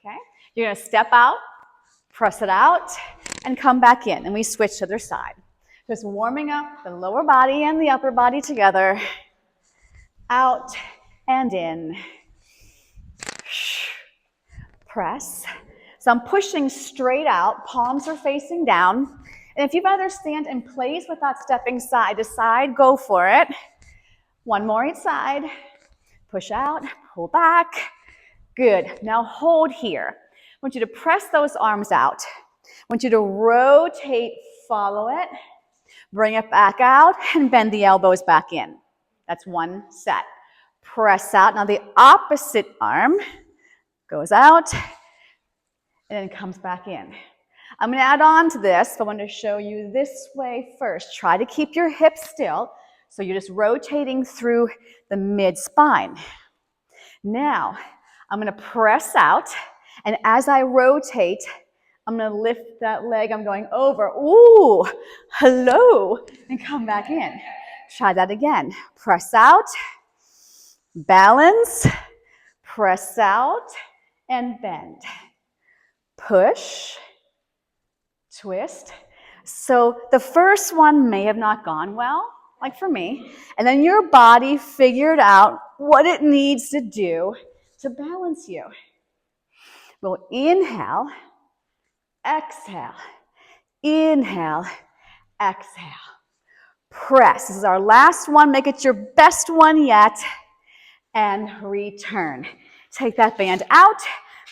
okay? You're gonna step out, press it out, and come back in, and we switch to the other side. Just warming up the lower body and the upper body together. Out and in. Press. So I'm pushing straight out, palms are facing down. And if you'd rather stand in place without stepping side to side, go for it. One more each side. Push out, pull back. Good. Now hold here. I want you to press those arms out. I want you to rotate, follow it, bring it back out, and bend the elbows back in. That's one set. Press out. Now the opposite arm goes out and then comes back in. I'm going to add on to this, but I want to show you this way first. Try to keep your hips still, so you're just rotating through the mid-spine. Now, I'm going to press out, and as I rotate, I'm going to lift that leg. I'm going over. Ooh, hello, and come back in. Try that again. Press out, balance, press out, and bend. Push, twist. So the first one may have not gone well, like for me, and then your body figured out what it needs to do to balance you. We'll inhale, exhale, inhale, exhale. Press. This is our last one. Make it your best one yet. And return. Take that band out.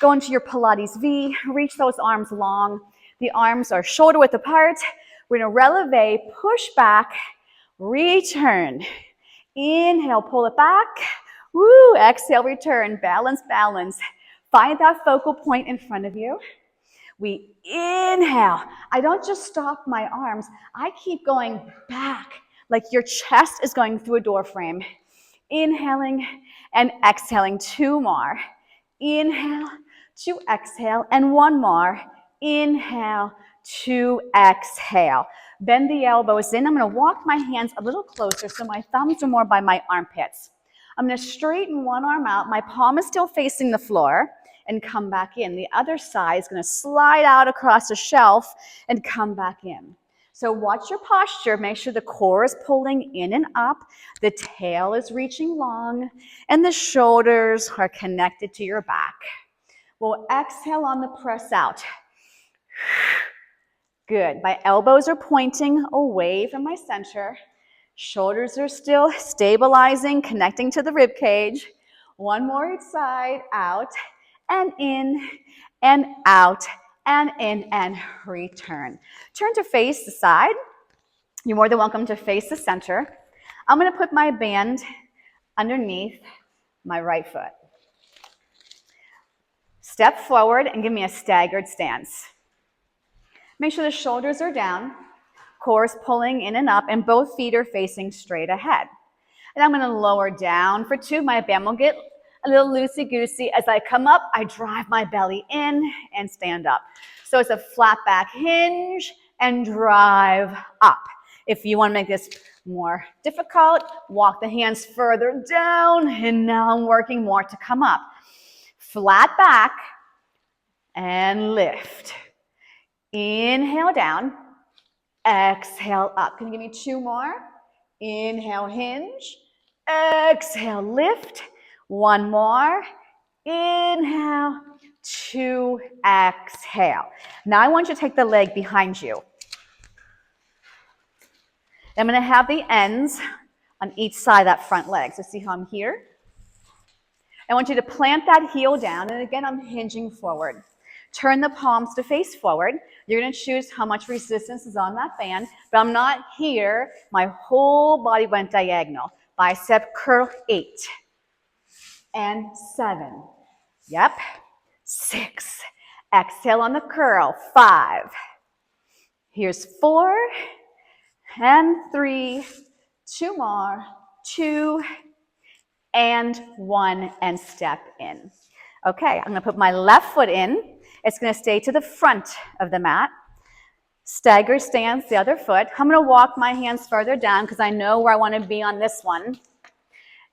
Go into your Pilates V. Reach those arms long. The arms are shoulder width apart. We're going to releve, push back, return. Inhale, pull it back. Woo, exhale, return. Balance, balance. Find that focal point in front of you. We inhale. I don't just stop my arms. I keep going back like your chest is going through a door frame. Inhaling and exhaling. Two more. Inhale to exhale, and one more. Inhale to exhale. Bend the elbows in. I'm going to walk my hands a little closer so my thumbs are more by my armpits. I'm going to straighten one arm out. My palm is still facing the floor, and come back in. The other side is going to slide out across the shelf and come back in. So watch your posture. Make sure the core is pulling in and up. The tail is reaching long, and the shoulders are connected to your back. We'll exhale on the press out. Good. My elbows are pointing away from my center. Shoulders are still stabilizing, connecting to the rib cage. One more each side. Out and in and out and in and return. Turn to face the side. You're more than welcome to face the center. I'm going to put my band underneath my right foot. Step forward and give me a staggered stance. Make sure the shoulders are down, core is pulling in and up, and both feet are facing straight ahead. And I'm going to lower down for two. My band will get a little loosey-goosey. As I come up, I drive my belly in and stand up. So it's a flat back hinge and drive up. If you want to make this more difficult, walk the hands further down, and now I'm working more to come up. Flat back and lift. Inhale down, exhale up. Can you give me two more? Inhale, hinge, exhale, lift. One more. Inhale, two, exhale. Now I want you to take the leg behind you. I'm going to have the ends on each side of that front leg. So see how I'm here? I want you to plant that heel down, and again, I'm hinging forward. Turn the palms to face forward. You're going to choose how much resistance is on that band, but I'm not here. My whole body went diagonal. Bicep curl, 8 and 7. Yep. 6. Exhale on the curl, 5. Here's 4 and 3. 2 more, 2 and 1, and step in. Okay, I'm going to put my left foot in. It's going to stay to the front of the mat. Stagger stance, the other foot. I'm going to walk my hands further down because I know where I want to be on this one.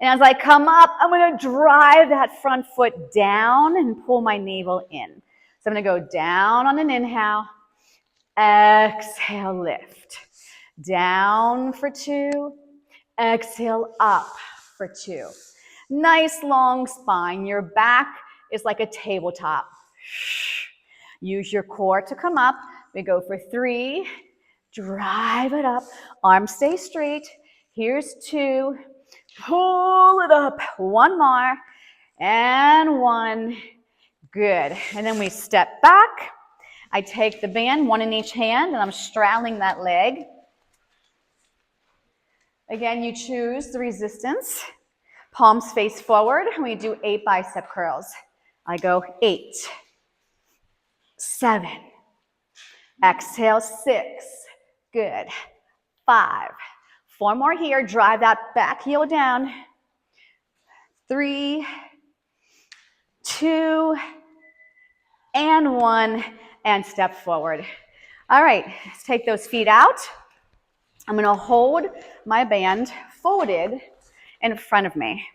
And as I come up, I'm going to drive that front foot down and pull my navel in. So I'm going to go down on an inhale. Exhale, lift. Down for 2. Exhale, up for 2. Nice long spine. Your back is like a tabletop. Use your core to come up. We go for 3. Drive it up. Arms stay straight. Here's 2. Pull it up. 1 more. And 1. Good. And then we step back. I take the band, 1 in each hand, and I'm straddling that leg. Again, you choose the resistance. Palms face forward, and we do 8 bicep curls. I go 8, 7, exhale 6, good, 5, 4 more here, drive that back heel down, 3, 2, and 1, and step forward. All right, let's take those feet out. I'm gonna hold my band folded in front of me.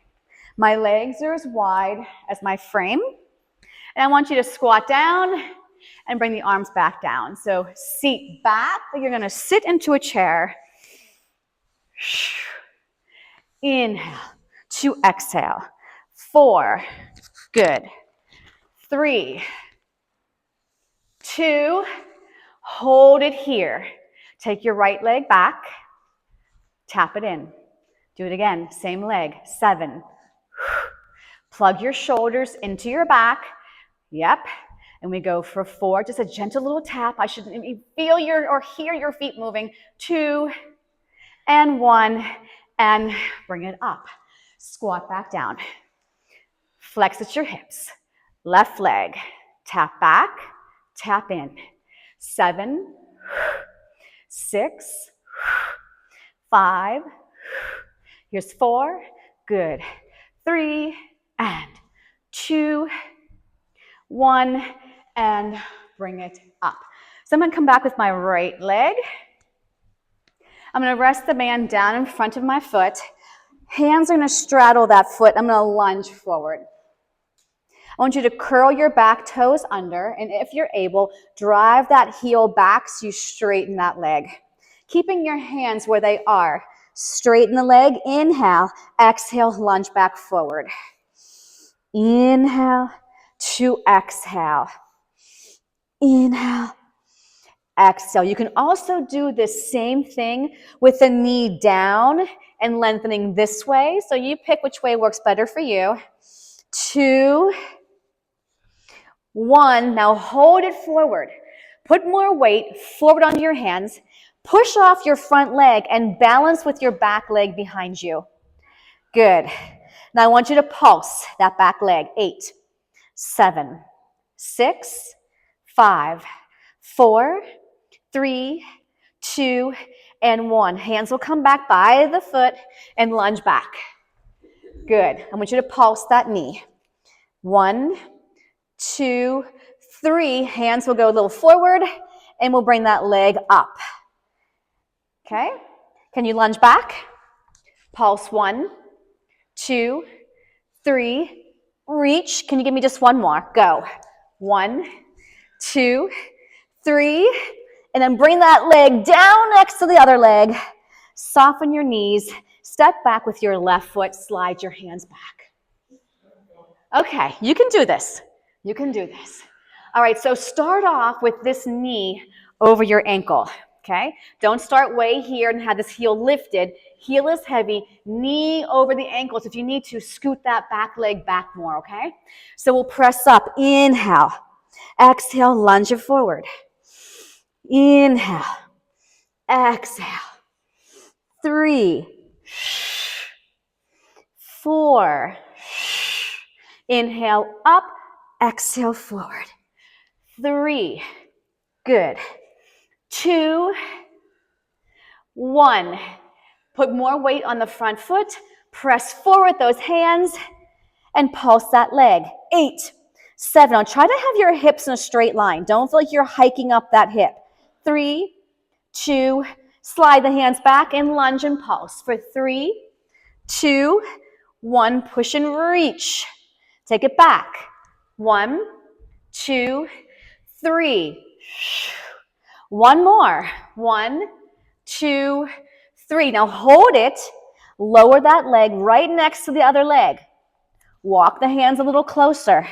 My legs are as wide as my frame. And I want you to squat down and bring the arms back down. So seat back, but you're gonna sit into a chair. Inhale, 2, exhale. 4, good. 3, 2, hold it here. Take your right leg back, tap it in. Do it again, same leg, 7. Plug your shoulders into your back. Yep. And we go for 4, just a gentle little tap. I shouldn't even feel or hear your feet moving. 2, and 1, and bring it up. Squat back down. Flex at your hips. Left leg, tap back, tap in. 7, 6, 5, here's 4, good. 3, and 2, 1, and bring it up. So I'm gonna come back with my right leg. I'm gonna rest the band down in front of my foot. Hands are gonna straddle that foot. I'm gonna lunge forward. I want you to curl your back toes under, and if you're able, drive that heel back so you straighten that leg. Keeping your hands where they are. Straighten the leg, inhale, exhale, lunge back forward. Inhale, to exhale. Inhale, exhale. You can also do the same thing with the knee down and lengthening this way. So you pick which way works better for you. 2, 1. Now hold it forward. Put more weight forward onto your hands. Push off your front leg and balance with your back leg behind you. Good. Now I want you to pulse that back leg. 8, 7, 6, 5, 4, 3, 2, and 1. Hands will come back by the foot and lunge back. Good. I want you to pulse that knee. 1, 2, 3. Hands will go a little forward and we'll bring that leg up. Okay? Can you lunge back? Pulse 1, 2, 3. Reach. Can you give me just 1 more? Go. 1, 2, 3. And then bring that leg down next to the other leg. Soften your knees. Step back with your left foot. Slide your hands back. Okay, you can do this. You can do this. All right, so start off with this knee over your ankle, okay? Don't start way here and have this heel lifted. Heel is heavy, knee over the ankles. If you need to, scoot that back leg back more, okay? So we'll press up. Inhale. Exhale, lunge it forward. Inhale. Exhale. 3, 4. Inhale up, exhale forward. 3, good. 2, 1. Put more weight on the front foot. Press forward those hands and pulse that leg. 8, 7. Now try to have your hips in a straight line. Don't feel like you're hiking up that hip. 3, 2, slide the hands back and lunge and pulse for 3, 2, 1, push and reach. Take it back. 1, 2, 3. One more. 1, 2, 3. Now hold it. Lower that leg right next to the other leg. Walk the hands a little closer.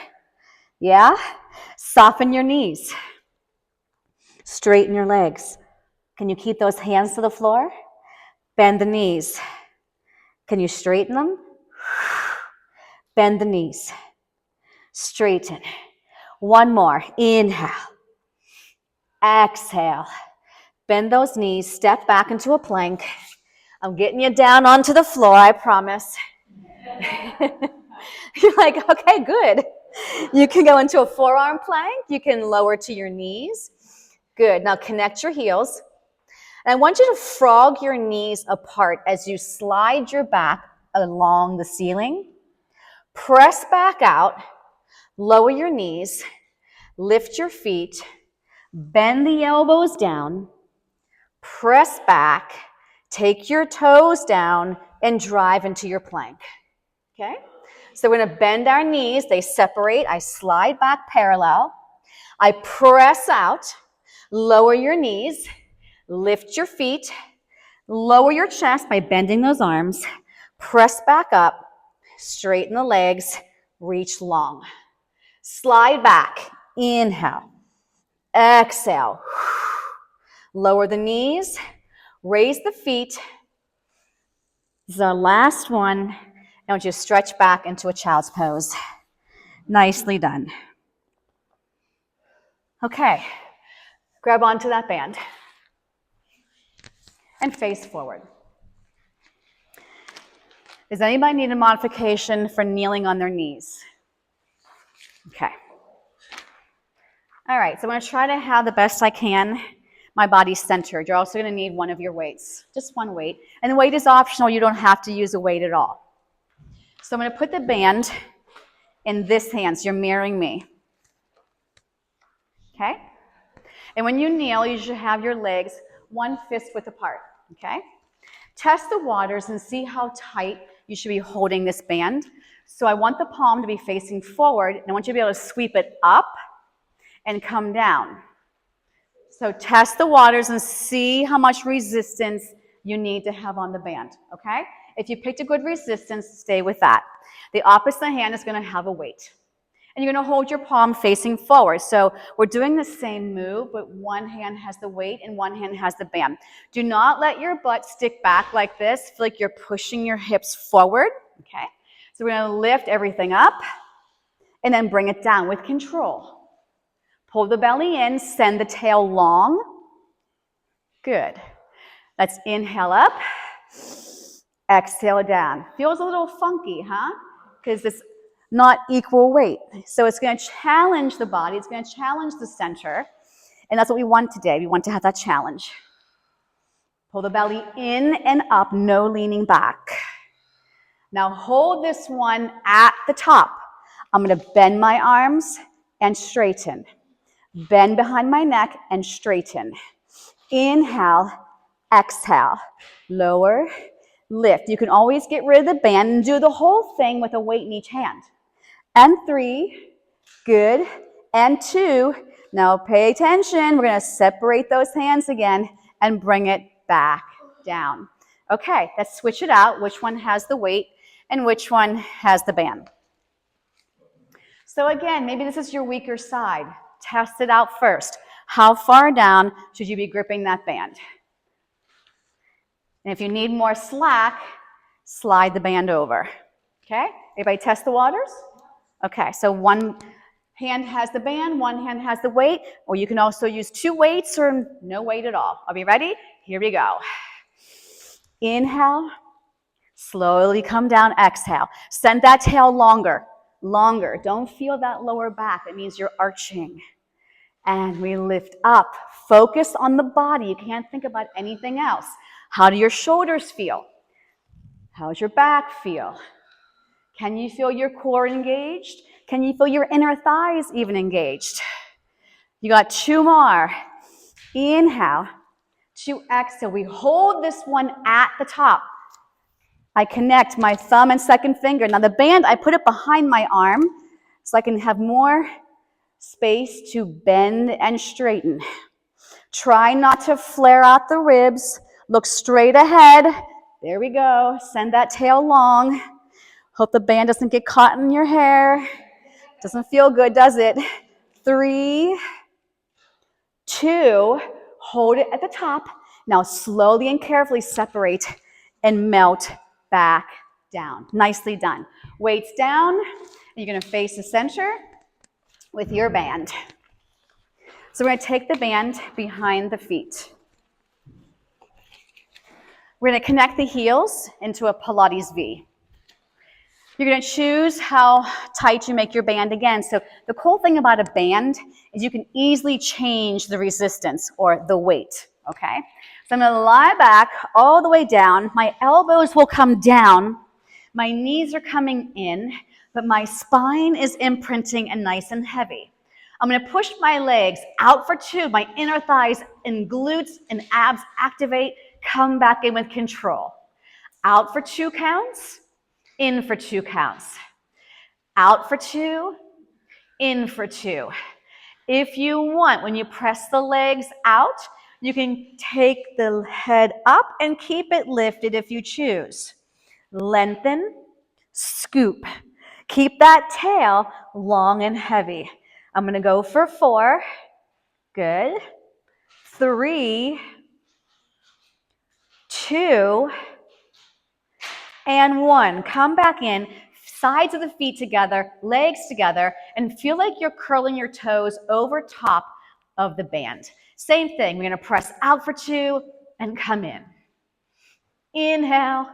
Yeah? Soften your knees. Straighten your legs. Can you keep those hands to the floor? Bend the knees. Can you straighten them? Bend the knees. Straighten. One more. Inhale. Exhale. Bend those knees. Step back into a plank. I'm getting you down onto the floor, I promise. You're like, okay, good. You can go into a forearm plank. You can lower to your knees. Good. Now connect your heels. And I want you to frog your knees apart as you slide your back along the ceiling. Press back out. Lower your knees. Lift your feet. Bend the elbows down. Press back. Take your toes down and drive into your plank. Okay? So we're going to bend our knees. They separate. I slide back parallel. I press out. Lower your knees. Lift your feet. Lower your chest by bending those arms. Press back up. Straighten the legs. Reach long. Slide back. Inhale. Exhale. Lower the knees. Raise the feet. This is our last one. I want you to stretch back into a child's pose. Nicely done. Okay. Grab onto that band. And face forward. Does anybody need a modification for kneeling on their knees? Okay. All right, so I'm going to try to have the best I can. My body's centered. You're also going to need one of your weights, just one weight. And the weight is optional. You don't have to use a weight at all. So I'm going to put the band in this hand, so you're mirroring me. Okay? And when you kneel, you should have your legs 1 fist width apart. Okay? Test the waters and see how tight you should be holding this band. So I want the palm to be facing forward, and I want you to be able to sweep it up and come down. So test the waters and see how much resistance you need to have on the band, okay? If you picked a good resistance, stay with that. The opposite hand is going to have a weight. And you're going to hold your palm facing forward. So we're doing the same move, but one hand has the weight and one hand has the band. Do not let your butt stick back like this. Feel like you're pushing your hips forward, okay? So we're going to lift everything up and then bring it down with control. Pull the belly in, send the tail long. Good. Let's inhale up, exhale down. Feels a little funky, huh? Because it's not equal weight. So it's going to challenge the body. It's going to challenge the center. And that's what we want today. We want to have that challenge. Pull the belly in and up, no leaning back. Now hold this one at the top. I'm going to bend my arms and straighten. Bend behind my neck and straighten. Inhale, exhale, lower, lift. You can always get rid of the band and do the whole thing with a weight in each hand. And 3, good, and 2. Now pay attention. We're going to separate those hands again and bring it back down. Okay, let's switch it out. Which one has the weight and which one has the band? So again, maybe this is your weaker side. Test it out first. How far down should you be gripping that band? And if you need more slack, slide the band over. Okay? Everybody test the waters? Okay, so one hand has the band, one hand has the weight, or you can also use 2 weights or no weight at all. Are we ready? Here we go. Inhale, slowly come down, exhale. Send that tail longer, longer. Don't feel that lower back. That means you're arching. And we lift up. Focus on the body. You can't think about anything else. How do your shoulders feel? How's your back feel? Can you feel your core engaged? Can you feel your inner thighs even engaged? You got 2 more. Inhale, 2 exhale. We hold this one at the top. I connect my thumb and second finger. Now the band, I put it behind my arm so I can have more space to bend and straighten. Try not to flare out the ribs. Look straight ahead. There we go. Send that tail long. Hope the band doesn't get caught in your hair. Doesn't feel good, does it? 3, 2, hold it at the top. Now slowly and carefully separate and melt back down. Nicely done. Weights down. You're going to face the center with your band. So we're going to take the band behind the feet. We're going to connect the heels into a Pilates V. You're going to choose how tight you make your band again. So the cool thing about a band is you can easily change the resistance or the weight, okay? So I'm going to lie back all the way down. My elbows will come down. My knees are coming in, but my spine is imprinting and nice and heavy. I'm going to push my legs out for 2. My inner thighs and glutes and abs activate. Come back in with control. Out for 2 counts. In for 2 counts. Out for 2, in for 2. If you want, when you press the legs out, you can take the head up and keep it lifted if you choose. Lengthen, scoop. Keep that tail long and heavy. I'm going to go for 4. Good. 3, 2, and 1. Come back in, sides of the feet together, legs together, and feel like you're curling your toes over top of the band. Same thing, we're going to press out for 2 and come in. Inhale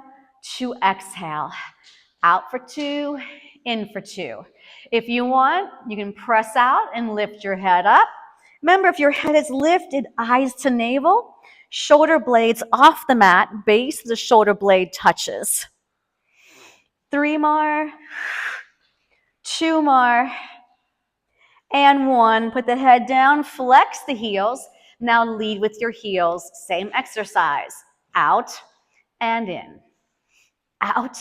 to exhale. Out for 2, in for 2. If you want, you can press out and lift your head up. Remember, if your head is lifted, eyes to navel, shoulder blades off the mat, base of the shoulder blade touches. 3 more, 2 more, and 1. Put the head down, flex the heels. Now lead with your heels. Same exercise. Out and in. Out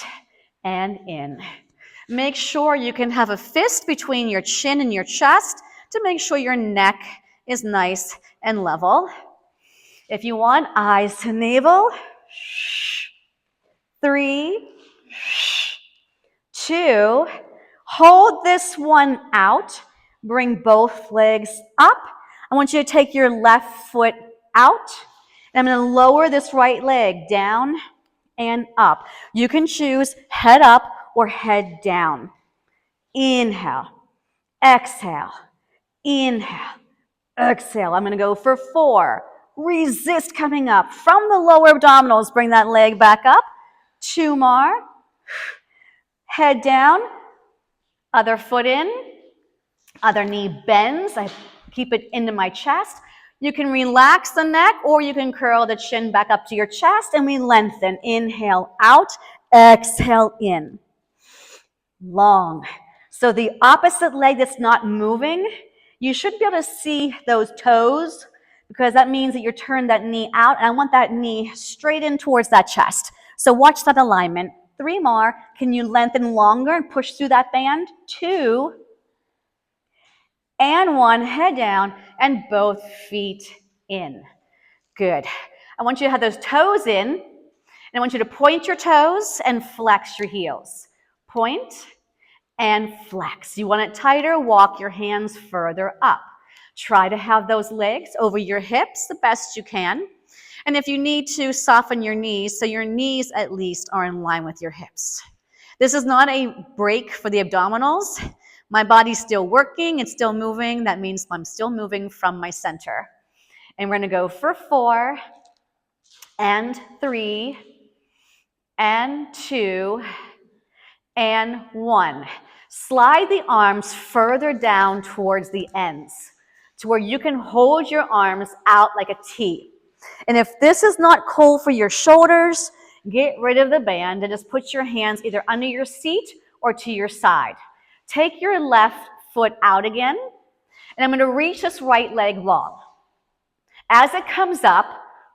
and in. Make sure you can have a fist between your chin and your chest to make sure your neck is nice and level. If you want, eyes to navel. 3, 2, hold this one out. Bring both legs up. I want you to take your left foot out. And I'm going to lower this right leg down and up. You can choose head up or head down. Inhale, exhale, inhale, exhale. I'm going to go for 4. Resist coming up. From the lower abdominals, bring that leg back up. 2 more. Head down, other foot in, other knee bends. I keep it into my chest. You can relax the neck or you can curl the chin back up to your chest and we lengthen. Inhale out, exhale in. Long. So the opposite leg that's not moving, you should be able to see those toes because that means that you turn that knee out and I want that knee straight in towards that chest. So watch that alignment. 3 more. Can you lengthen longer and push through that band? 2 and 1. Head down and both feet in. Good. I want you to have those toes in and I want you to point your toes and flex your heels. Point and flex. You want it tighter, walk your hands further up. Try to have those legs over your hips the best you can. And if you need to, soften your knees so your knees at least are in line with your hips. This is not a break for the abdominals. My body's still working, it's still moving. That means I'm still moving from my center. And we're going to go for 4 and 3 and 2 and 1. Slide the arms further down towards the ends to where you can hold your arms out like a T. And if this is not cool for your shoulders, get rid of the band and just put your hands either under your seat or to your side. Take your left foot out again, and I'm going to reach this right leg long. As it comes up,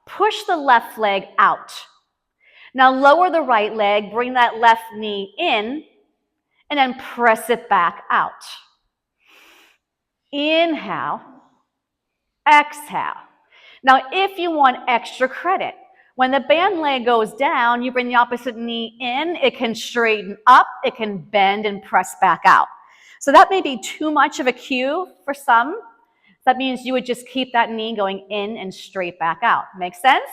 push the left leg out. Now lower the right leg, bring that left knee in, and then press it back out. Inhale, exhale. Now, if you want extra credit, when the band leg goes down, you bring the opposite knee in, it can straighten up, it can bend and press back out. So that may be too much of a cue for some. That means you would just keep that knee going in and straight back out. Make sense?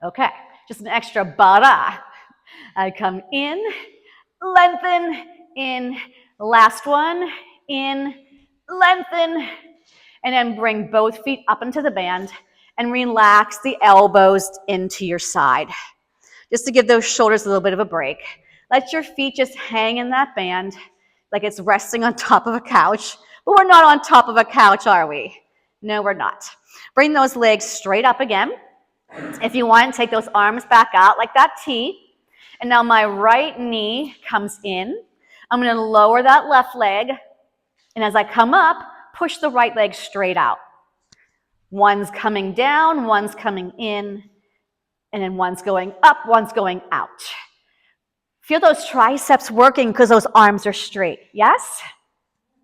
Okay, just an extra bara. I come in, lengthen, in, last one, in, lengthen, and then bring both feet up into the band and relax the elbows into your side. Just to give those shoulders a little bit of a break. Let your feet just hang in that band like it's resting on top of a couch, but we're not on top of a couch, are we? No, we're not. Bring those legs straight up again. If you want, take those arms back out like that T. And now my right knee comes in. I'm going to lower that left leg. And as I come up, push the right leg straight out. One's coming down, one's coming in, and then one's going up, one's going out. Feel those triceps working because those arms are straight. Yes?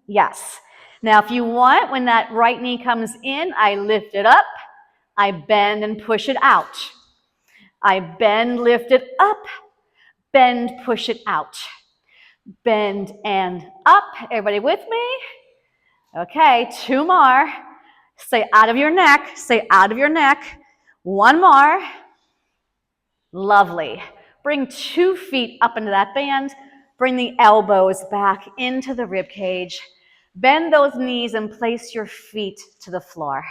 Yes. Now, if you want, when that right knee comes in, I lift it up, I bend and push it out. I bend, lift it up, bend, push it out. Bend and up. Everybody with me? Okay, 2 more. Stay out of your neck. Stay out of your neck. 1 more. Lovely. Bring 2 feet up into that band. Bring the elbows back into the rib cage. Bend those knees and place your feet to the floor.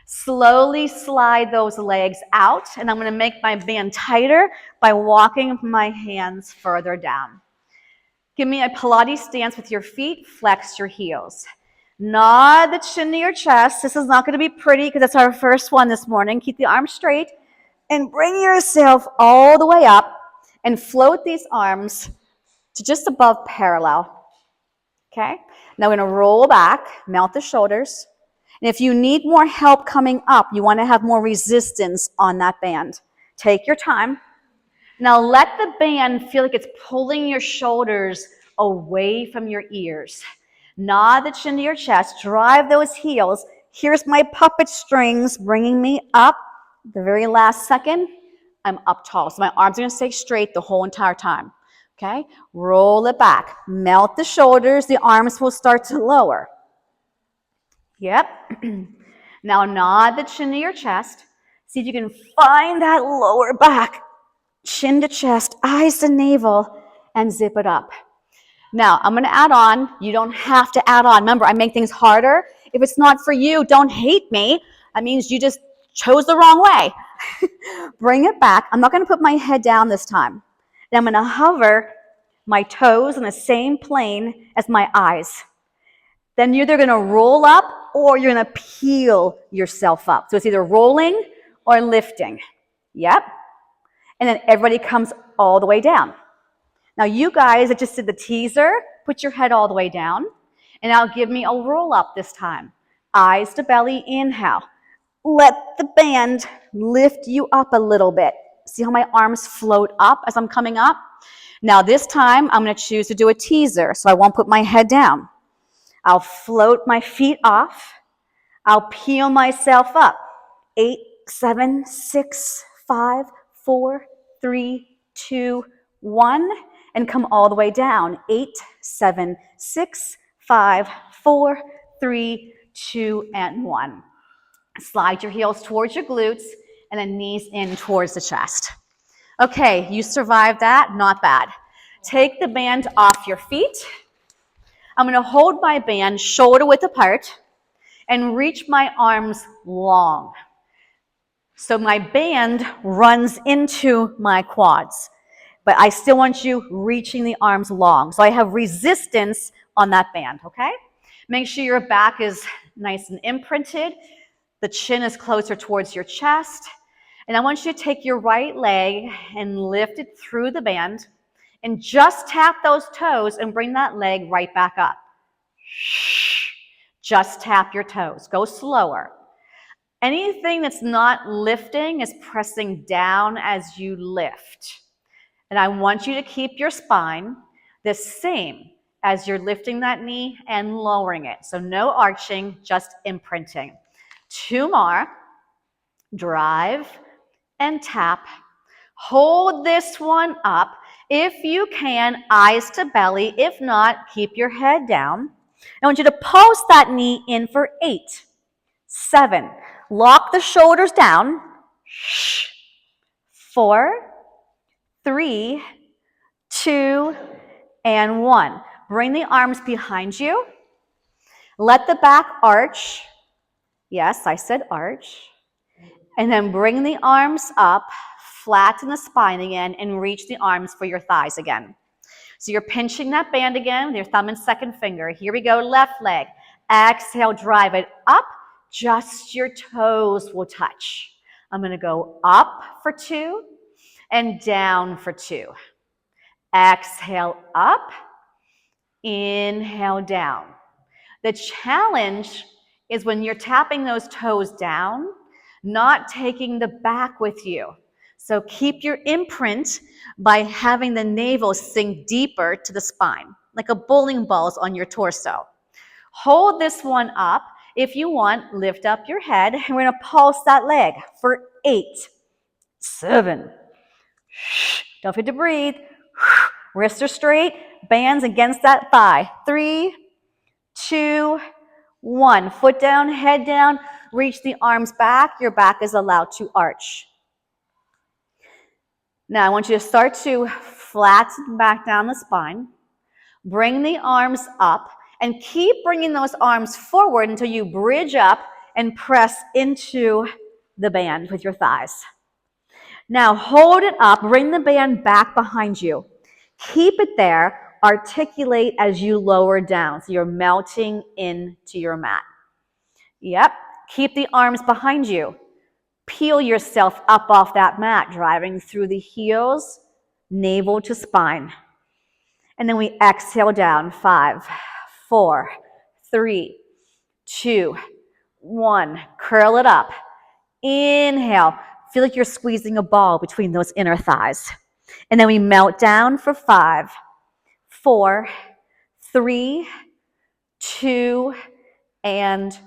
Slowly slide those legs out, and I'm going to make my band tighter by walking my hands further down. Give me a Pilates stance with your feet. Flex your heels. Nod the chin to your chest. This is not going to be pretty because that's our first one this morning. Keep the arms straight and bring yourself all the way up and float these arms to just above parallel. Okay? Now we're going to roll back, mount the shoulders. And if you need more help coming up, you want to have more resistance on that band. Take your time. Now let the band feel like it's pulling your shoulders away from your ears. Nod the chin to your chest. Drive those heels. Here's my puppet strings bringing me up. The very last second, I'm up tall. So my arms are going to stay straight the whole entire time. Okay? Roll it back. Melt the shoulders. The arms will start to lower. Yep. Now nod the chin to your chest. See if you can find that lower back. Chin to chest, eyes to navel, and zip it up. Now, I'm going to add on. You don't have to add on. Remember, I make things harder. If it's not for you, don't hate me. That means you just chose the wrong way. Bring it back. I'm not going to put my head down this time. Then I'm going to hover my toes in the same plane as my eyes. Then you're either going to roll up or you're going to peel yourself up. So it's either rolling or lifting. Yep. And then everybody comes all the way down. Now you guys that just did the teaser, put your head all the way down. And now give me a roll up this time. Eyes to belly, inhale. Let the band lift you up a little bit. See how my arms float up as I'm coming up? Now this time I'm going to choose to do a teaser, so I won't put my head down. I'll float my feet off. I'll peel myself up. 8, 7, 6, 5, 4, 3, 2, 1, and come all the way down. 8, 7, 6, 5, 4, 3, 2, and 1. Slide your heels towards your glutes and then knees in towards the chest. Okay, you survived that, not bad. Take the band off your feet. I'm going to hold my band shoulder width apart and reach my arms long. So my band runs into my quads, but I still want you reaching the arms long. So I have resistance on that band, okay? Make sure your back is nice and imprinted. The chin is closer towards your chest. And I want you to take your right leg and lift it through the band and just tap those toes and bring that leg right back up. Just tap your toes. Go slower. Anything that's not lifting is pressing down as you lift. And I want you to keep your spine the same as you're lifting that knee and lowering it. So no arching, just imprinting. 2 more. Drive and tap. Hold this one up. If you can, eyes to belly. If not, keep your head down. I want you to pulse that knee in for 8, 7. Lock the shoulders down. 4, 3, 2, and 1. Bring the arms behind you. Let the back arch. Yes, I said arch. And then bring the arms up, flatten the spine again, and reach the arms for your thighs again. So you're pinching that band again with your thumb and second finger. Here we go, left leg. Exhale, drive it up. Just your toes will touch. I'm going to go up for 2 and down for 2. Exhale up, inhale down. The challenge is when you're tapping those toes down, not taking the back with you. So keep your imprint by having the navel sink deeper to the spine, like a bowling ball's on your torso. Hold this one up. If you want, lift up your head. And we're going to pulse that leg for 8, 7. Don't forget to breathe. Wrists are straight, bands against that thigh. 3, 2, 1. Foot down, head down. Reach the arms back. Your back is allowed to arch. Now I want you to start to flatten back down the spine. Bring the arms up and keep bringing those arms forward until you bridge up and press into the band with your thighs. Now hold it up. Bring the band back behind you. Keep it there. Articulate as you lower down. So you're melting into your mat. Yep. Keep the arms behind you. Peel yourself up off that mat, driving through the heels, navel to spine. And then we exhale down. 5, 4, 3, 2, 1. Curl it up. Inhale. Feel like you're squeezing a ball between those inner thighs. And then we melt down for 5, 4, 3, 2, and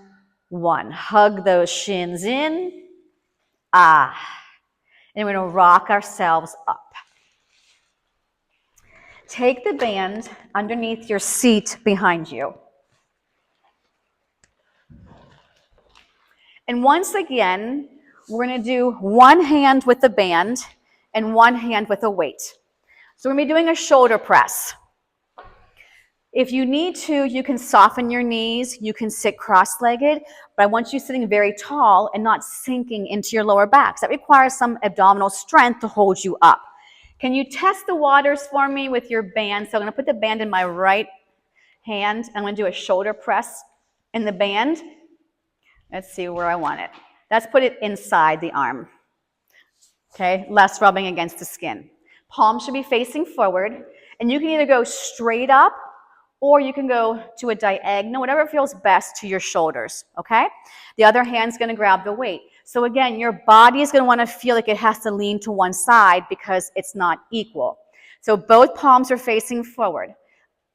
1. Hug those shins in. And we're going to rock ourselves up. Take the band underneath your seat behind you. And once again, we're going to do one hand with the band and one hand with a weight. So we're going to be doing a shoulder press. If you need to, you can soften your knees. You can sit cross-legged, but I want you sitting very tall and not sinking into your lower back. So that requires some abdominal strength to hold you up. Can you test the waters for me with your band? So I'm going to put the band in my right hand. I'm going to do a shoulder press in the band. Let's see where I want it. Let's put it inside the arm. Okay, less rubbing against the skin. Palms should be facing forward, and you can either go straight up or you can go to a diagonal, whatever feels best to your shoulders, okay? The other hand's going to grab the weight. So again, your body is going to want to feel like it has to lean to one side because it's not equal. So both palms are facing forward.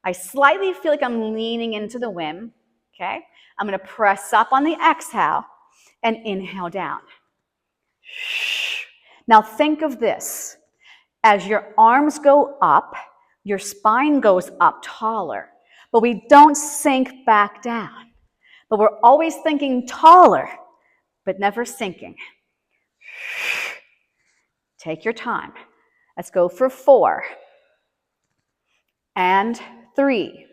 I slightly feel like I'm leaning into the wind, okay? I'm going to press up on the exhale and inhale down. Now think of this. As your arms go up, your spine goes up taller, but we don't sink back down. But we're always thinking taller, but never sinking. Take your time. Let's go for 4 and 3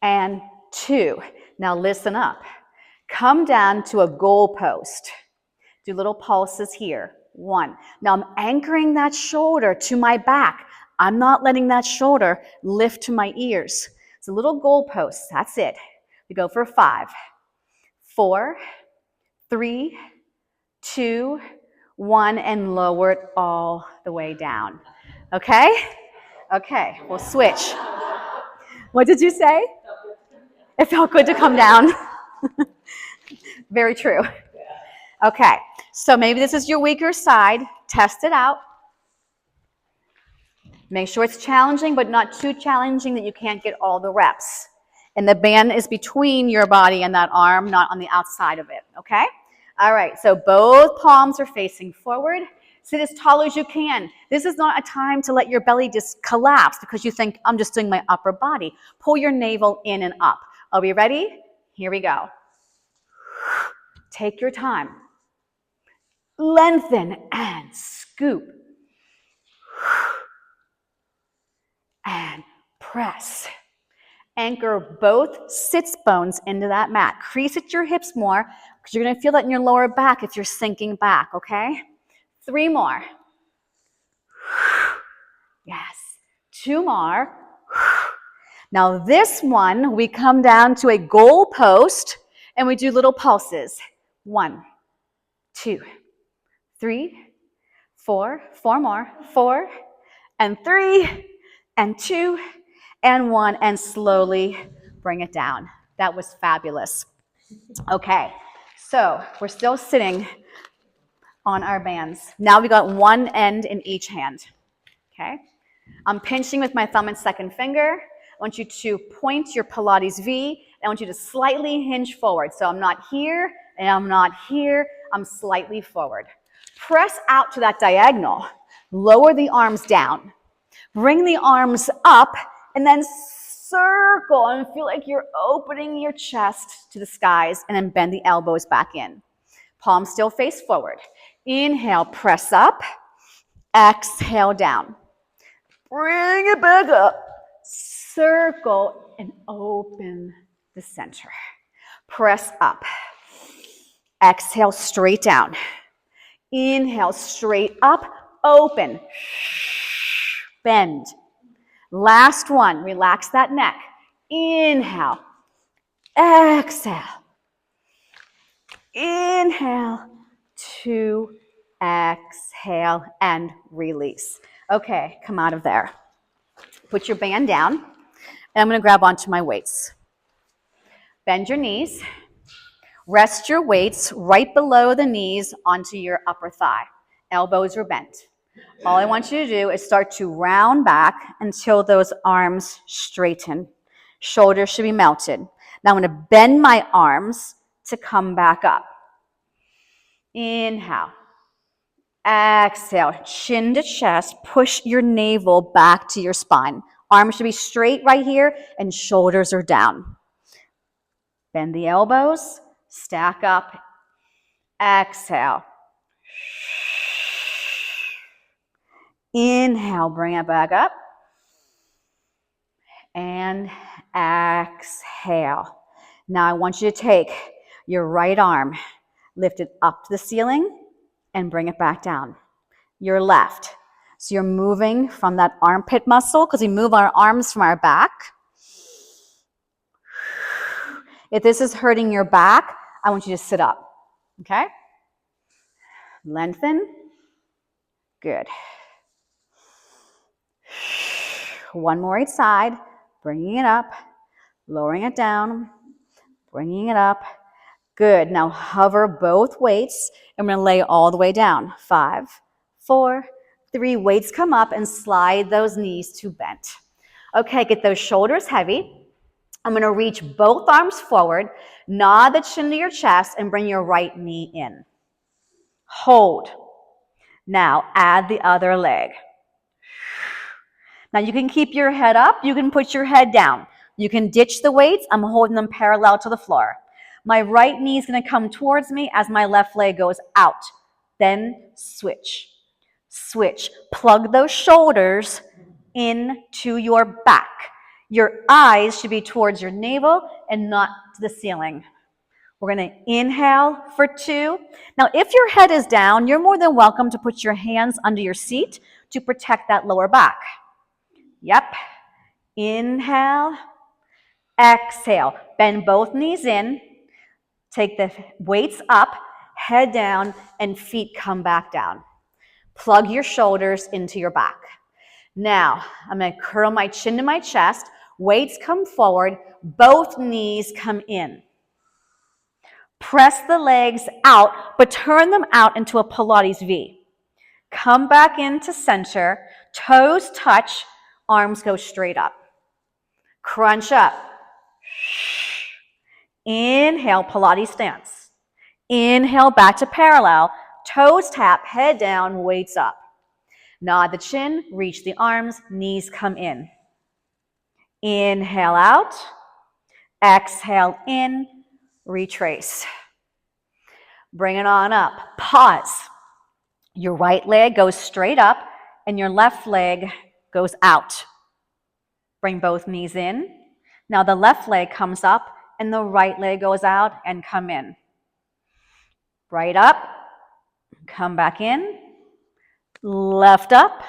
and 2. Now listen up. Come down to a goal post. Do little pulses here. 1. Now I'm anchoring that shoulder to my back. I'm not letting that shoulder lift to my ears. It's a little goal post. That's it. We go for 5, 4, 3, 2, 1, and lower it all the way down. Okay? Okay, we'll switch. What did you say? It felt good to come down. Very true. Okay, so maybe this is your weaker side. Test it out. Make sure it's challenging, but not too challenging that you can't get all the reps. And the band is between your body and that arm, not on the outside of it, okay? All right, so both palms are facing forward. Sit as tall as you can. This is not a time to let your belly just collapse because you think, I'm just doing my upper body. Pull your navel in and up. Are we ready? Here we go. Take your time. Lengthen and scoop. And press. Anchor both sits bones into that mat. Crease at your hips more because you're going to feel that in your lower back if you're sinking back, okay? 3 more. Yes. 2 more. Now this one, we come down to a goal post and we do little pulses. 1, 2, 3, 4, 4 more, 4, and 3, and 2, and 1, and slowly bring it down. That was fabulous. Okay, so we're still sitting on our bands. Now we got one end in each hand, okay? I'm pinching with my thumb and second finger. I want you to point your Pilates V. I want you to slightly hinge forward. So I'm not here and I'm not here. I'm slightly forward. Press out to that diagonal. Lower the arms down. Bring the arms up and then circle and feel like you're opening your chest to the skies and then bend the elbows back in. Palms still face forward. Inhale, press up. Exhale, down. Bring it back up. Circle and open the center. Press up. Exhale, straight down. Inhale, straight up, open. Bend. Last one, relax that neck. Inhale. Exhale. Inhale. 2, exhale, and release. Okay, come out of there. Put your band down, and I'm going to grab onto my weights. Bend your knees. Rest your weights right below the knees onto your upper thigh. Elbows are bent. All I want you to do is start to round back until those arms straighten. Shoulders should be melted. Now I'm going to bend my arms to come back up. Inhale. Exhale, chin to chest, push your navel back to your spine. Arms should be straight right here and shoulders are down. Bend the elbows, stack up, exhale. Inhale, bring it back up. And exhale. Now I want you to take your right arm, lift it up to the ceiling, and bring it back down. Your left. So you're moving from that armpit muscle because we move our arms from our back. If this is hurting your back, I want you to sit up, okay? Lengthen. Good. One more each side, bringing it up, lowering it down, bringing it up. Good. Now hover both weights. I'm going to lay all the way down. 5, 4, 3. Weights come up and slide those knees to bent. Okay, get those shoulders heavy. I'm going to reach both arms forward, nod the chin to your chest, and bring your right knee in. Hold. Now add the other leg. Now you can keep your head up. You can put your head down. You can ditch the weights. I'm holding them parallel to the floor. My right knee is going to come towards me as my left leg goes out. Then switch. Switch. Plug those shoulders into your back. Your eyes should be towards your navel and not to the ceiling. We're going to inhale for 2. Now, if your head is down, you're more than welcome to put your hands under your seat to protect that lower back. Yep. Inhale. Exhale. Bend both knees in. Take the weights up, head down, and feet come back down. Plug your shoulders into your back. Now, I'm going to curl my chin to my chest. Weights come forward. Both knees come in. Press the legs out, but turn them out into a Pilates V. Come back into center, toes touch, arms go straight up. Crunch up. Inhale, Pilates stance. Inhale, back to parallel. Toes tap, head down, weights up. Nod the chin, reach the arms, knees come in. Inhale out. Exhale in, retrace. Bring it on up. Pause. Your right leg goes straight up and your left leg goes out. Bring both knees in. Now the left leg comes up and the right leg goes out and come in. Right up, come back in, left up.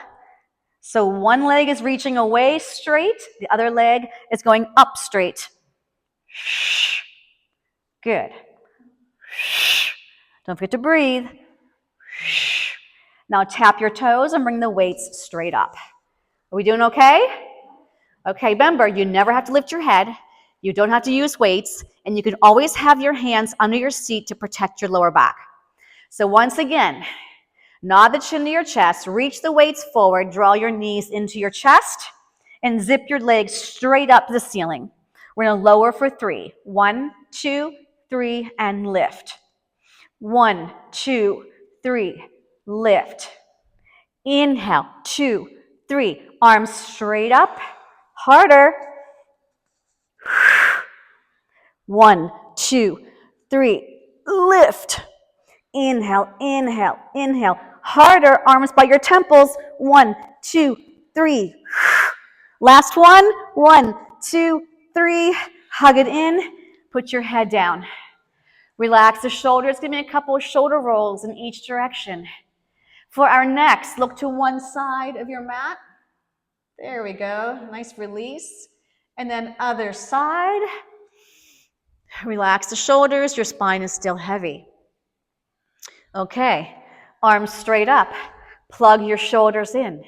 So one leg is reaching away straight, the other leg is going up straight. Good. Don't forget to breathe. Now tap your toes and bring the weights straight up. Are we doing okay? Okay, remember, you never have to lift your head. You don't have to use weights, and you can always have your hands under your seat to protect your lower back. So once again, nod the chin to your chest, reach the weights forward, draw your knees into your chest, and zip your legs straight up to the ceiling. We're going to lower for 3. 1, 2, 3, and lift. 1, 2, 3, lift. Inhale, 2, 3, arms straight up, harder. 1, 2, 3, lift. Inhale, inhale, inhale. Harder, arms by your temples. 1, 2, 3. Last one. 1, 2, 3. Hug it in. Put your head down. Relax the shoulders. Give me a couple of shoulder rolls in each direction. For our next, look to one side of your mat. There we go. Nice release. And then other side. Relax the shoulders. Your spine is still heavy. Okay, arms straight up. Plug your shoulders in.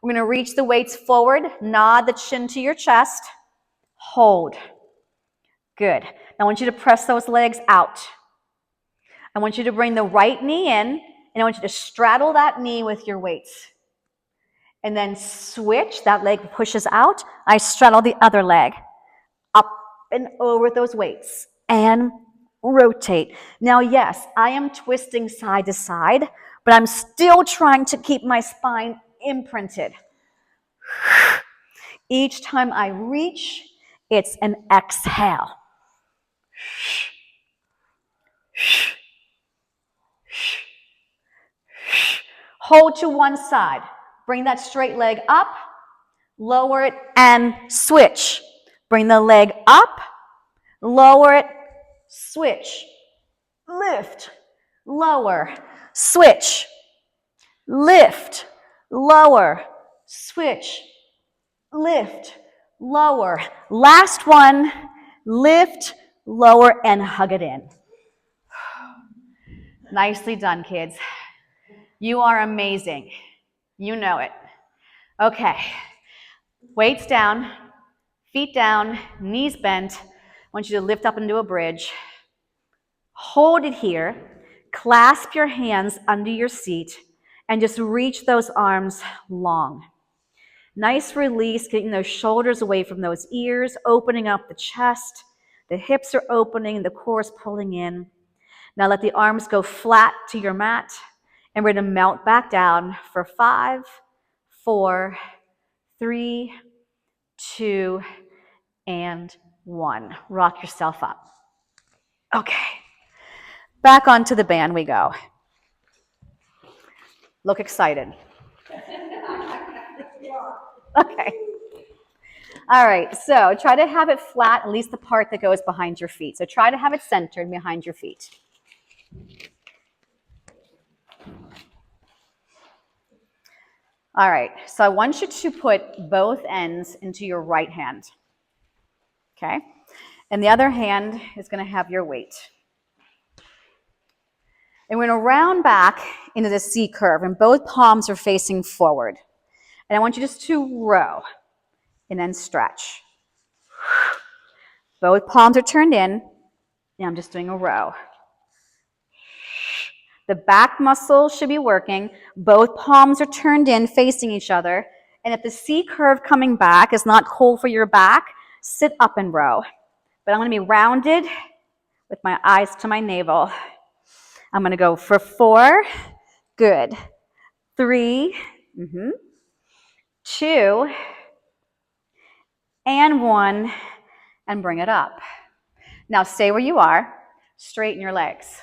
We're going to reach the weights forward. Nod the chin to your chest. Hold. Good. Now I want you to press those legs out. I want you to bring the right knee in, and I want you to straddle that knee with your weights. And then switch. That leg pushes out. I straddle the other leg. Up and over those weights. And rotate. Now, yes, I am twisting side to side, but I'm still trying to keep my spine imprinted. Each time I reach, it's an exhale. Hold to one side. Bring that straight leg up, lower it, and switch. Bring the leg up, lower it, switch. Lift, lower, switch. Lift, lower, switch. Lift, lower. Last one, lift, lower, and hug it in. Nicely done, kids. You are amazing. You know it. Okay. Weights down, feet down, knees bent. I want you to lift up into a bridge. Hold it here. Clasp your hands under your seat and just reach those arms long. Nice release, getting those shoulders away from those ears, opening up the chest. The hips are opening, the core is pulling in. Now let the arms go flat to your mat, and we're going to melt back down for 5, 4, 3, 2, and 1. Rock yourself up. Okay. Back onto the band we go. Look excited. Okay. All right, so try to have it flat, at least the part that goes behind your feet. So try to have it centered behind your feet. All right, so I want you to put both ends into your right hand. Okay? And the other hand is going to have your weight. And we're going to round back into the C curve, and both palms are facing forward. And I want you just to row and then stretch. Both palms are turned in, and I'm just doing a row. The back muscles should be working. Both palms are turned in, facing each other. And if the C curve coming back is not cool for your back, sit up and row. But I'm going to be rounded with my eyes to my navel. I'm going to go for 4. Good. 3. 2. And 1. And bring it up. Now stay where you are. Straighten your legs.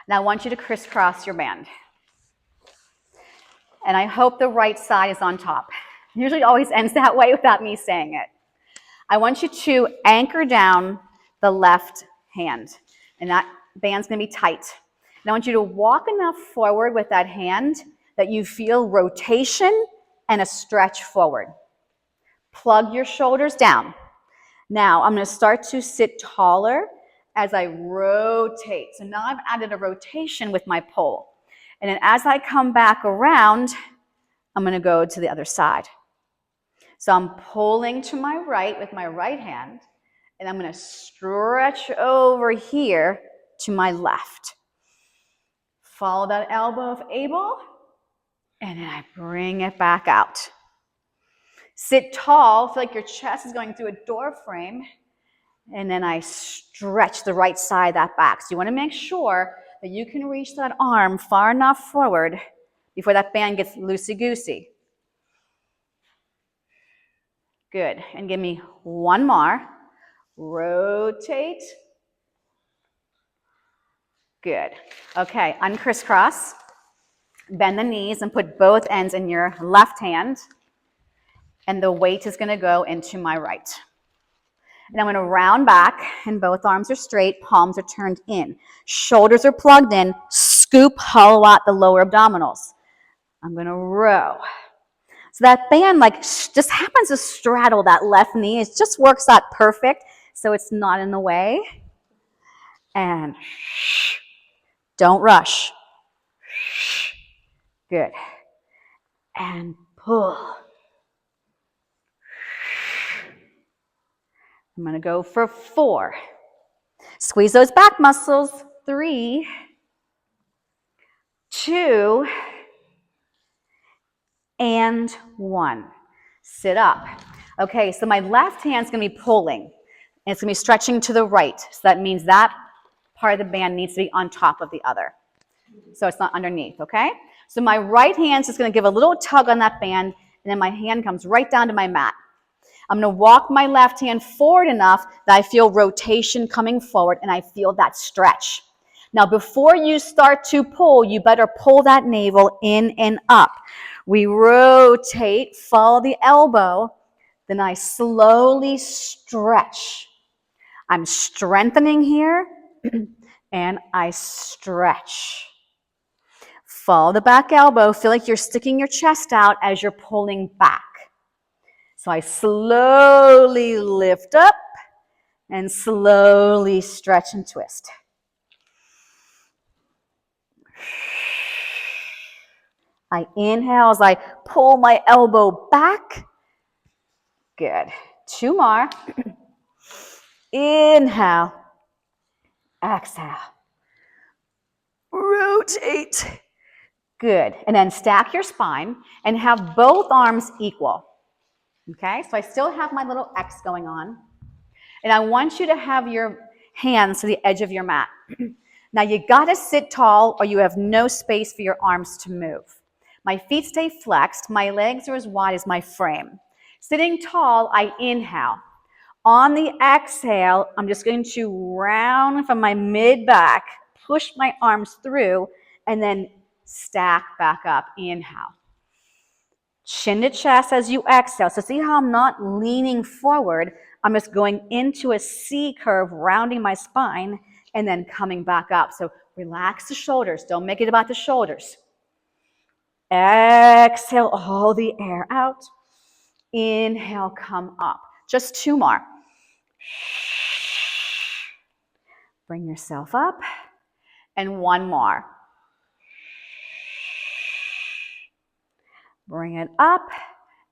Now I want you to crisscross your band. And I hope the right side is on top. Usually it always ends that way without me saying it. I want you to anchor down the left hand. And that band's going to be tight. And I want you to walk enough forward with that hand that you feel rotation and a stretch forward. Plug your shoulders down. Now I'm going to start to sit taller as I rotate. So now I've added a rotation with my pole. And then as I come back around, I'm going to go to the other side. So I'm pulling to my right with my right hand, and I'm going to stretch over here to my left. Follow that elbow if able, and then I bring it back out. Sit tall, feel like your chest is going through a door frame, and then I stretch the right side of that back. So you want to make sure that you can reach that arm far enough forward before that band gets loosey-goosey. Good. And give me one more. Rotate. Good. Okay, uncrisscross. Bend the knees and put both ends in your left hand. And the weight is going to go into my right. And I'm going to round back, and both arms are straight, palms are turned in. Shoulders are plugged in. Scoop, hollow out the lower abdominals. I'm going to row. So that band just happens to straddle that left knee. It just works out perfect, so it's not in the way. And don't rush. Good. And pull. I'm going to go for 4. Squeeze those back muscles. 3, 2, and 1. Sit up. Okay, so my left hand's going to be pulling, and it's going to be stretching to the right. So that means that part of the band needs to be on top of the other. So it's not underneath, okay? So my right hand's just going to give a little tug on that band, and then my hand comes right down to my mat. I'm going to walk my left hand forward enough that I feel rotation coming forward, and I feel that stretch. Now, before you start to pull, you better pull that navel in and up. We rotate, follow the elbow, then I slowly stretch. I'm strengthening here, and I stretch. Follow the back elbow. Feel like you're sticking your chest out as you're pulling back. So I slowly lift up and slowly stretch and twist. I inhale as I pull my elbow back. Good. 2 more. Inhale. Exhale. Rotate. Good. And then stack your spine and have both arms equal. Okay? So I still have my little X going on. And I want you to have your hands to the edge of your mat. Now you gotta sit tall or you have no space for your arms to move. My feet stay flexed. My legs are as wide as my frame. Sitting tall, I inhale. On the exhale, I'm just going to round from my mid-back, push my arms through, and then stack back up. Inhale. Chin to chest as you exhale. So see how I'm not leaning forward. I'm just going into a C curve, rounding my spine, and then coming back up. So relax the shoulders. Don't make it about the shoulders. Exhale all the air out. Inhale, come up. Just 2 more. Bring yourself up. And 1 more. Bring it up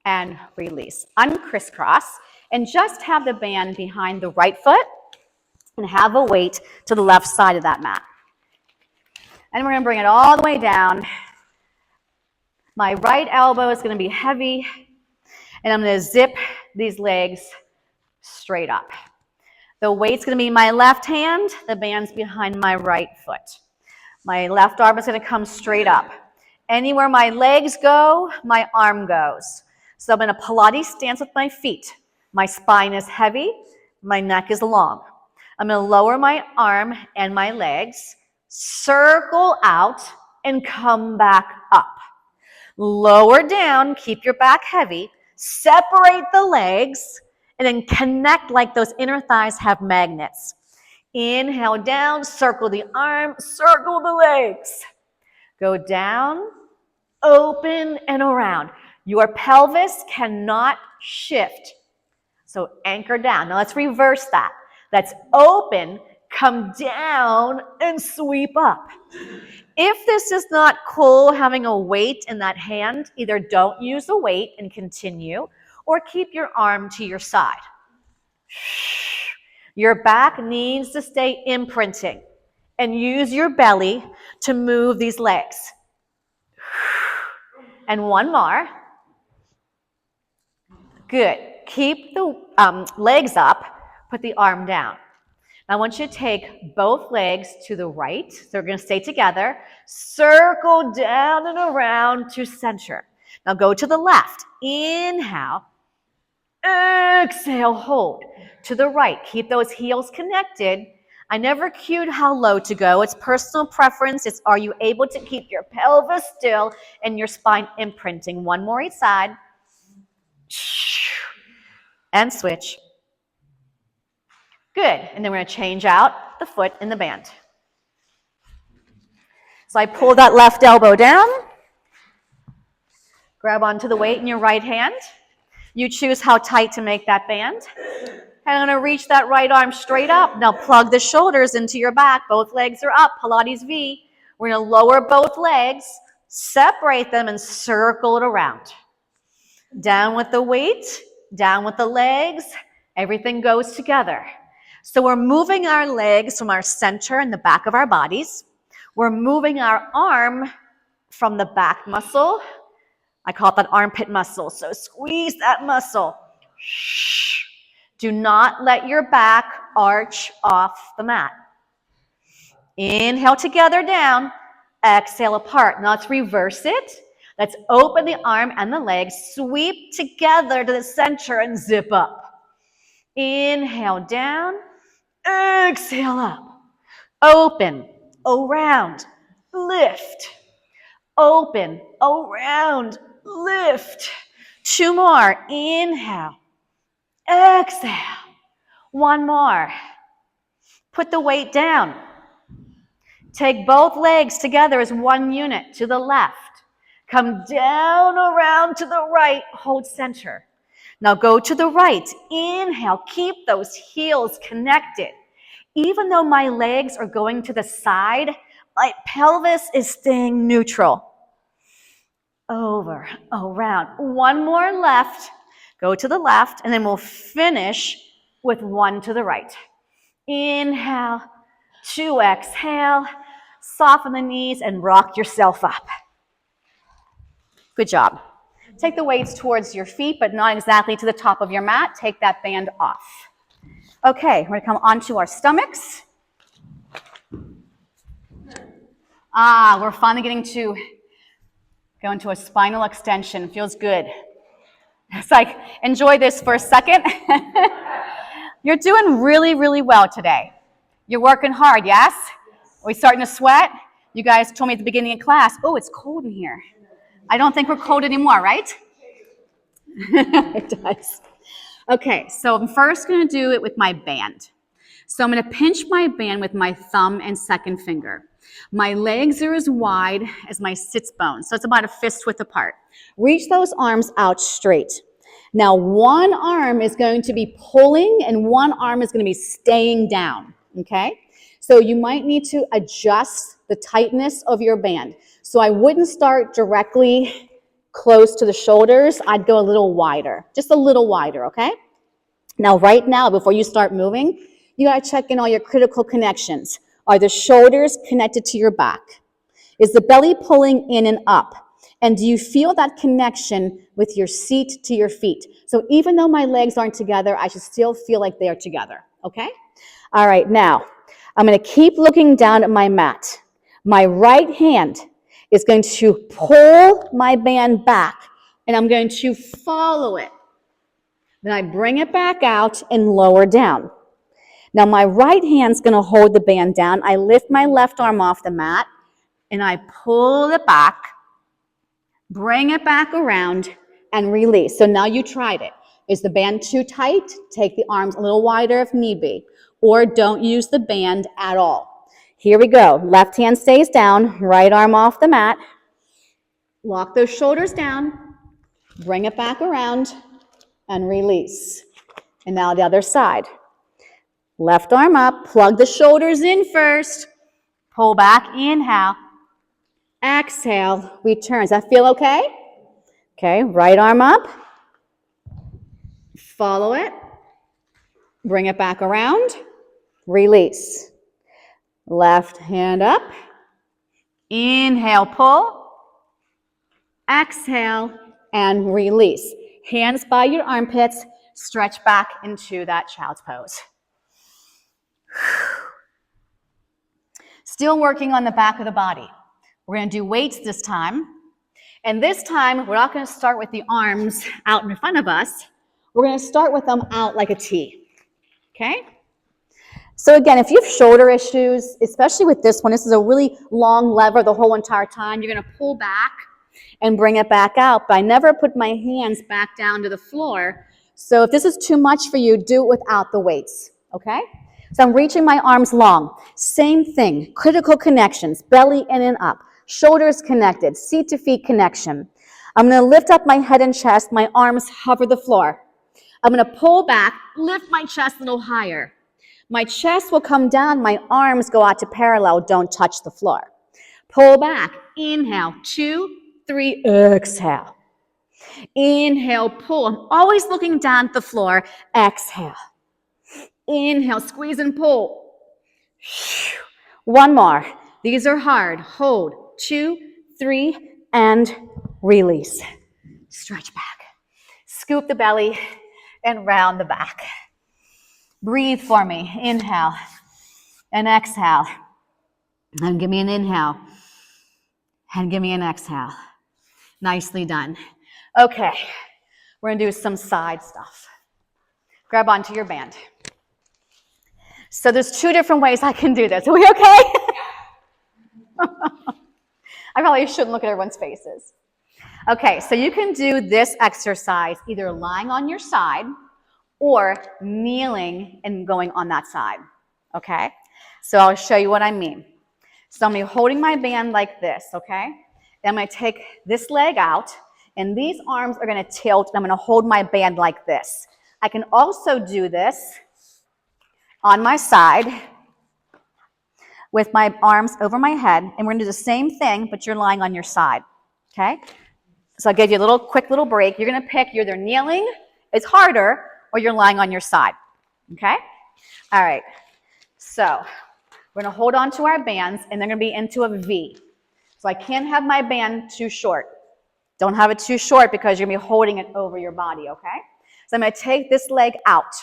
and release. Uncrisscross and just have the band behind the right foot and have a weight to the left side of that mat. And we're going to bring it all the way down. My right elbow is going to be heavy, and I'm going to zip these legs straight up. The weight's going to be my left hand, the band's behind my right foot. My left arm is going to come straight up. Anywhere my legs go, my arm goes. So I'm in a Pilates stance with my feet. My spine is heavy, my neck is long. I'm going to lower my arm and my legs, circle out, and come back up. Lower down, keep your back heavy, separate the legs, and then connect like those inner thighs have magnets. Inhale down, circle the arm, circle the legs. Go down, open, and around. Your pelvis cannot shift. So anchor down. Now let's reverse that. Let's open, come down, and sweep up. If this is not cool, having a weight in that hand, either don't use the weight and continue, or keep your arm to your side. Your back needs to stay imprinting, and use your belly to move these legs. And one more. Good. Keep the legs up, put the arm down. Now I want you to take both legs to the right. So they're going to stay together. Circle down and around to center. Now go to the left. Inhale. Exhale, hold. To the right. Keep those heels connected. I never cued how low to go. It's personal preference. It's are you able to keep your pelvis still and your spine imprinting. One more each side. And switch. Good. And then we're going to change out the foot in the band. So I pull that left elbow down. Grab onto the weight in your right hand. You choose how tight to make that band. And I'm going to reach that right arm straight up. Now plug the shoulders into your back. Both legs are up. Pilates V. We're going to lower both legs, separate them, and circle it around. Down with the weight, down with the legs. Everything goes together. So we're moving our legs from our center and the back of our bodies. We're moving our arm from the back muscle. I call it that armpit muscle. So squeeze that muscle. Do not let your back arch off the mat. Inhale together down. Exhale apart. Now let's reverse it. Let's open the arm and the legs. Sweep together to the center and zip up. Inhale down. Exhale up. Open, around, lift. Open, around, lift. Two more. Inhale. Exhale. One more. Put the weight down. Take both legs together as one unit to the left. Come down around to the right. Hold center. Now go to the right. Inhale. Keep those heels connected. Even though my legs are going to the side, my pelvis is staying neutral. Over, around. One more left. Go to the left, and then we'll finish with one to the right. Inhale, two, exhale. Soften the knees and rock yourself up. Good job. Take the weights towards your feet, but not exactly to the top of your mat. Take that band off. Okay, we're going to come onto our stomachs. We're finally getting to go into a spinal extension. Feels good. It's like, enjoy this for a second. You're doing really, really well today. You're working hard, yes? Are we starting to sweat? You guys told me at the beginning of class, oh, it's cold in here. I don't think we're cold anymore, right? It does. Okay, so I'm first going to do it with my band. So I'm going to pinch my band with my thumb and second finger. My legs are as wide as my sits bones, so it's about a fist width apart. Reach those arms out straight. Now, one arm is going to be pulling and one arm is going to be staying down, okay? So you might need to adjust the tightness of your band. So I wouldn't start directly close to the shoulders. I'd go a little wider, just a little wider, okay? Now, right now, before you start moving, you gotta check in all your critical connections. Are the shoulders connected to your back? Is the belly pulling in and up? And do you feel that connection with your seat to your feet? So even though my legs aren't together, I should still feel like they are together, okay? All right, now, I'm going to keep looking down at my mat. My right hand is going to pull my band back, and I'm going to follow it. Then I bring it back out and lower down. Now, my right hand's going to hold the band down. I lift my left arm off the mat, and I pull it back, bring it back around, and release. So now you tried it. Is the band too tight? Take the arms a little wider if need be, or don't use the band at all. Here we go. Left hand stays down, right arm off the mat. Lock those shoulders down, bring it back around, and release. And now the other side. Left arm up, plug the shoulders in first, pull back, inhale, exhale, return. Does that feel okay? Okay, right arm up, follow it, bring it back around, release. Left hand up, inhale, pull, exhale, and release. Hands by your armpits, stretch back into that child's pose. Still working on the back of the body. We're going to do weights this time. And this time, we're not going to start with the arms out in front of us. We're going to start with them out like a T. Okay? So again, if you have shoulder issues, especially with this one, this is a really long lever the whole entire time. You're going to pull back and bring it back out. But I never put my hands back down to the floor. So if this is too much for you, do it without the weights. Okay? So I'm reaching my arms long. Same thing, critical connections, belly in and up, shoulders connected, seat to feet connection. I'm going to lift up my head and chest, my arms hover the floor. I'm going to pull back, lift my chest a little higher. My chest will come down, my arms go out to parallel, don't touch the floor. Pull back, inhale, 2, 3, exhale. Inhale, pull. I'm always looking down at the floor, exhale. Inhale, squeeze and pull. One more. These are hard. Hold. 2, 3, and release. Stretch back. Scoop the belly and round the back. Breathe for me. Inhale and exhale. And give me an inhale. And give me an exhale. Nicely done. Okay. We're going to do some side stuff. Grab onto your band. So there's 2 different ways I can do this. Are we okay? I probably shouldn't look at everyone's faces. Okay, so you can do this exercise either lying on your side or kneeling and going on that side. Okay? So I'll show you what I mean. So I'm going to be holding my band like this, okay? Then I'm going to take this leg out, and these arms are going to tilt, and I'm going to hold my band like this. I can also do this on my side with my arms over my head, and we're going to do the same thing, but you're lying on your side, okay? So I'll give you a quick little break. You're going to pick, you're either kneeling, it's harder, or you're lying on your side, okay? All right, so we're going to hold on to our bands, and they're going to be into a V. So I can't have my band too short. Don't have it too short because you're going to be holding it over your body, okay? So I'm going to take this leg out.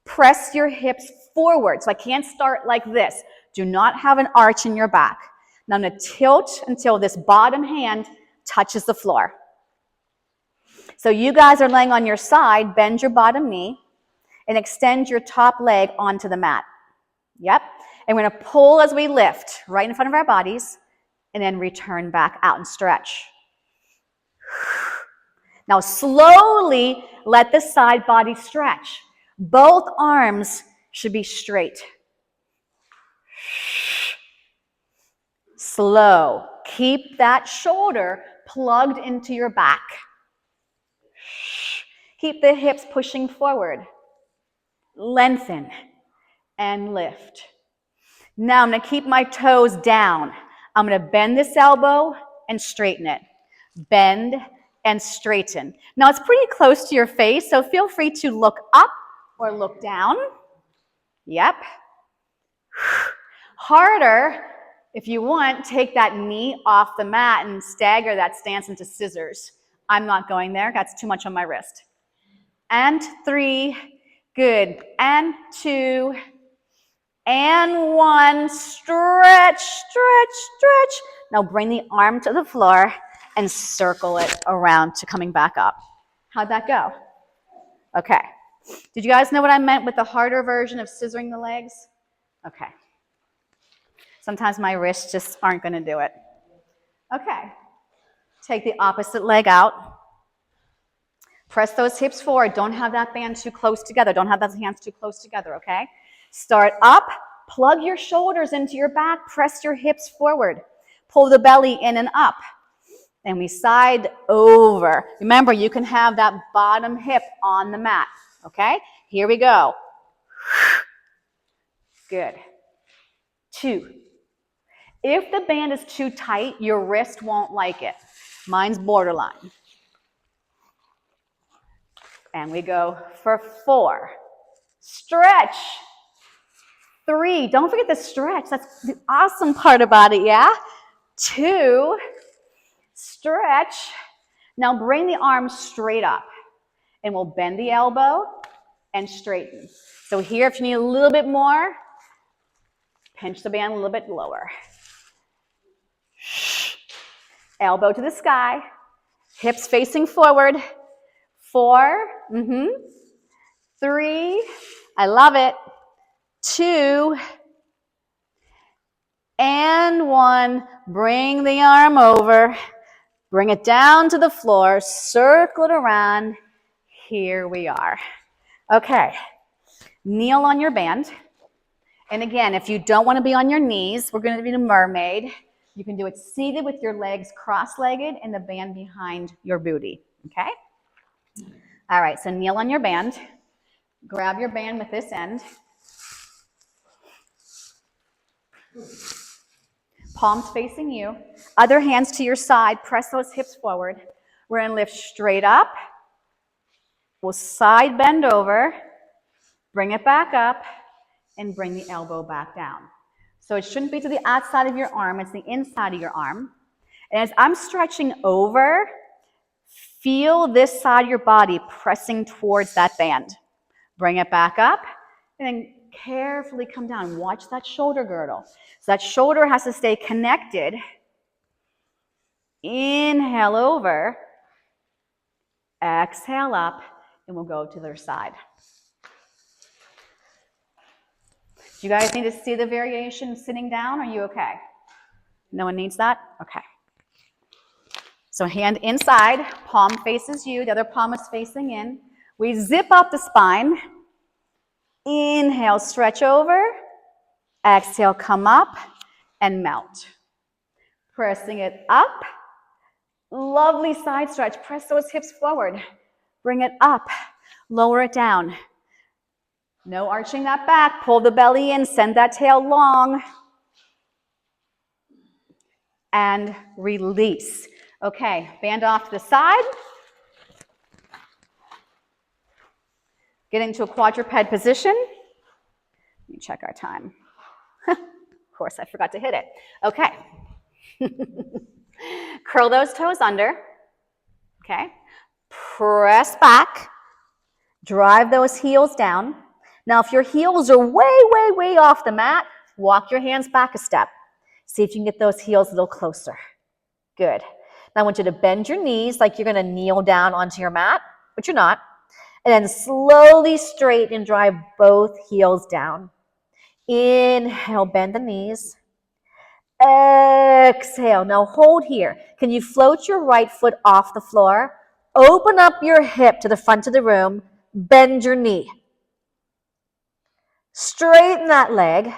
Press your hips forward. So I can't start like this. Do not have an arch in your back. Now I'm going to tilt until this bottom hand touches the floor. So you guys are laying on your side, bend your bottom knee, and extend your top leg onto the mat. Yep. And we're going to pull as we lift right in front of our bodies, and then return back out and stretch. Now slowly let the side body stretch. Both arms should be straight. Slow. Keep that shoulder plugged into your back. Keep the hips pushing forward. Lengthen and lift. Now I'm going to keep my toes down. I'm going to bend this elbow and straighten it. Bend and straighten. Now it's pretty close to your face, so feel free to look up or look down. Yep. Harder If you want, take that knee off the mat and stagger that stance into scissors. I'm not going there. That's too much on my wrist. And 3. Good. And 2. And 1. Stretch, stretch, stretch. Now bring the arm to the floor and circle it around to coming back up. How'd that go? Okay. Did you guys know what I meant with the harder version of scissoring the legs? Okay. Sometimes my wrists just aren't going to do it. Okay. Take the opposite leg out. Press those hips forward. Don't have that band too close together. Don't have those hands too close together, okay? Start up. Plug your shoulders into your back. Press your hips forward. Pull the belly in and up. And we side over. Remember, you can have that bottom hip on the mat, okay? Here we go. Good. 2. If the band is too tight, your wrist won't like it. Mine's borderline. And we go for 4. Stretch. 3. Don't forget the stretch. That's the awesome part about it, yeah? 2. Stretch. Now bring the arms straight up. And we'll bend the elbow and straighten. So here, if you need a little bit more, pinch the band a little bit lower. Elbow to the sky. Hips facing forward. 4. 3. I love it. 2. And 1. Bring the arm over. Bring it down to the floor. Circle it around. Here we are. Okay. Kneel on your band. And again, if you don't want to be on your knees, we're going to be the mermaid. You can do it seated with your legs cross-legged and the band behind your booty. Okay? All right, so kneel on your band. Grab your band with this end. Palms facing you. Other hands to your side. Press those hips forward. We're going to lift straight up. We'll side bend over. Bring it back up. And bring the elbow back down. So it shouldn't be to the outside of your arm. It's the inside of your arm. And as I'm stretching over, feel this side of your body pressing towards that band. Bring it back up. And then carefully come down. Watch that shoulder girdle. So that shoulder has to stay connected. Inhale over. Exhale up. And we'll go to the other side. Do you guys need to see the variation sitting down? Are you okay? No one needs that? Okay. So hand inside, palm faces you, the other palm is facing in. We zip up the spine. Inhale, stretch over. Exhale, come up and melt. Pressing it up. Lovely side stretch. Press those hips forward. Bring it up. Lower it down. No arching that back. Pull the belly in. Send that tail long. And release. Okay, band off to the side. Get into a quadruped position. Let me check our time. Of course, I forgot to hit it. Okay. Curl those toes under. Okay. Press back. Drive those heels down. Now, if your heels are way off the mat, walk your hands back a step. See if you can get those heels a little closer. Good. Now, I want you to bend your knees like you're going to kneel down onto your mat, but you're not. And then slowly straighten and drive both heels down. Inhale, bend the knees. Exhale. Now hold here. Can you float your right foot off the floor? Open up your hip to the front of the room. Bend your knee. Straighten that leg.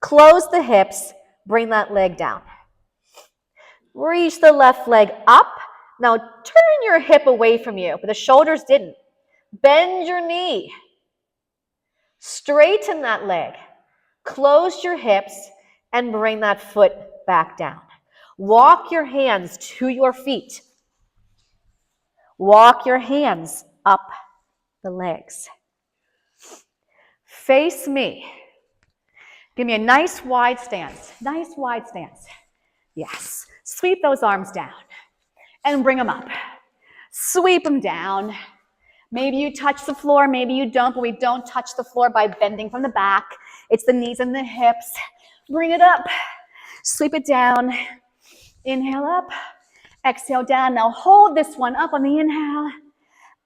Close the hips. Bring that leg down. Reach the left leg up. Now turn your hip away from you, but the shoulders didn't. Bend your knee. Straighten that leg. Close your hips and bring that foot back down. Walk your hands to your feet. Walk your hands up the legs. Face me. Give me a nice wide stance. Nice wide stance. Yes. Sweep those arms down and bring them up. Sweep them down. Maybe you touch the floor, maybe you don't, but we don't touch the floor by bending from the back. It's the knees and the hips. Bring it up. Sweep it down. Inhale up. Exhale down. Now hold this one up on the inhale.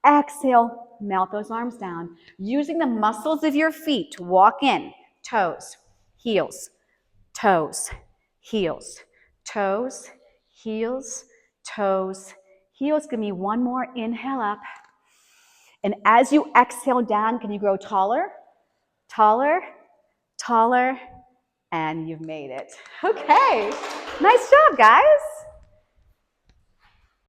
Exhale. Melt those arms down. Using the muscles of your feet to walk in. Toes, heels, toes, heels, toes, heels, toes, heels. Give me one more inhale up. And as you exhale down, can you grow taller, taller, taller, and you've made it. Okay, nice job, guys.